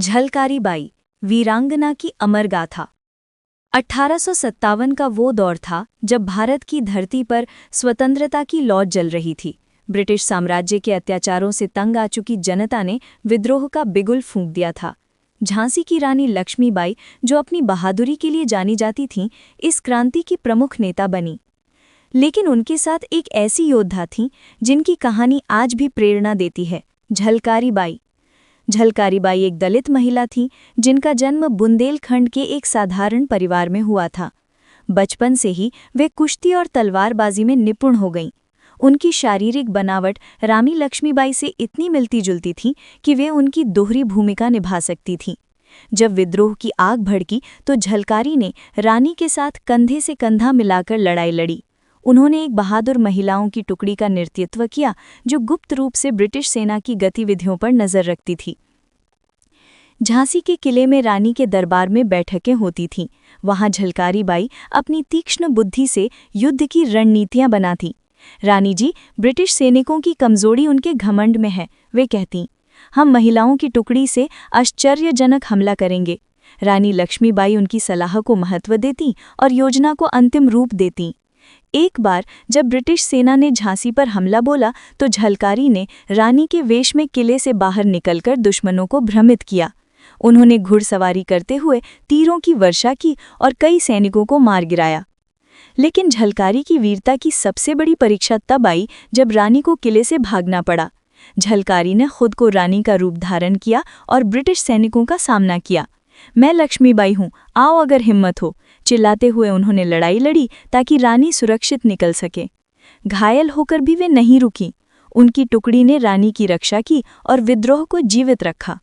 झलकारी बाई, वीरांगना की अमर गाथा। 1857 का वो दौर था जब भारत की धरती पर स्वतंत्रता की लौ जल रही थी। ब्रिटिश साम्राज्य के अत्याचारों से तंग आ चुकी जनता ने विद्रोह का बिगुल फूंक दिया था। झांसी की रानी लक्ष्मीबाई, जो अपनी बहादुरी के लिए जानी जाती थीं, इस क्रांति की प्रमुख नेता बनी। लेकिन उनके साथ एक ऐसी योद्धा थीं जिनकी कहानी आज भी प्रेरणा देती है, झलकारी बाई। झलकारी बाई एक दलित महिला थी जिनका जन्म बुंदेलखंड के एक साधारण परिवार में हुआ था। बचपन से ही वे कुश्ती और तलवारबाजी में निपुण हो गईं। उनकी शारीरिक बनावट रानी लक्ष्मीबाई से इतनी मिलती जुलती थी कि वे उनकी दोहरी भूमिका निभा सकती थीं। जब विद्रोह की आग भड़की तो झलकारी ने रानी के साथ कंधे से कंधा मिलाकर लड़ाई लड़ी। उन्होंने एक बहादुर महिलाओं की टुकड़ी का नेतृत्व किया जो गुप्त रूप से ब्रिटिश सेना की गतिविधियों पर नजर रखती थी। झांसी के किले में रानी के दरबार में बैठकें होती थीं। वहां झलकारी बाई अपनी तीक्ष्ण बुद्धि से युद्ध की रणनीतियां बनाती। रानी जी, ब्रिटिश सैनिकों की कमजोरी उनके घमंड में है। वे कहती, हम महिलाओं की टुकड़ी से आश्चर्यजनक हमला करेंगे। रानी लक्ष्मीबाई उनकी सलाह को महत्व देती और योजना को अंतिम रूप देती। एक बार जब ब्रिटिश सेना ने झांसी पर हमला बोला तो झलकारी ने रानी के वेश में किले से बाहर निकलकर दुश्मनों को भ्रमित किया। उन्होंने घुड़सवारी करते हुए तीरों की वर्षा की और कई सैनिकों को मार गिराया। लेकिन झलकारी की वीरता की सबसे बड़ी परीक्षा तब आई जब रानी को किले से भागना पड़ा। झलकारी ने खुद को रानी का रूप धारण किया और ब्रिटिश सैनिकों का सामना किया। मैं लक्ष्मीबाई हूँ, आओ अगर हिम्मत हो, चिल्लाते हुए उन्होंने लड़ाई लड़ी ताकि रानी सुरक्षित निकल सके। घायल होकर भी वे नहीं रुकी। उनकी टुकड़ी ने रानी की रक्षा की और विद्रोह को जीवित रखा।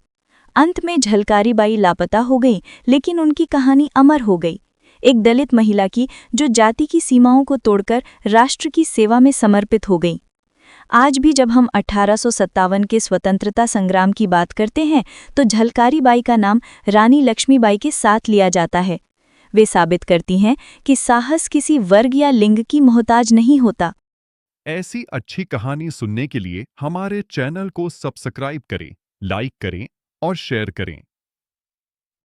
अंत में झलकारी बाई लापता हो गई, लेकिन उनकी कहानी अमर हो गई। एक दलित महिला की जो जाति की सीमाओं को तोड़कर राष्ट्र की सेवा में समर्पित हो गई। आज भी जब हम 1857 के स्वतंत्रता संग्राम की बात करते हैं तो झलकारी बाई का नाम रानी लक्ष्मीबाई के साथ लिया जाता है। वे साबित करती हैं कि साहस किसी वर्ग या लिंग की मोहताज नहीं होता। ऐसी अच्छी कहानी सुनने के लिए हमारे चैनल को सब्सक्राइब करें, लाइक करें और शेयर करें।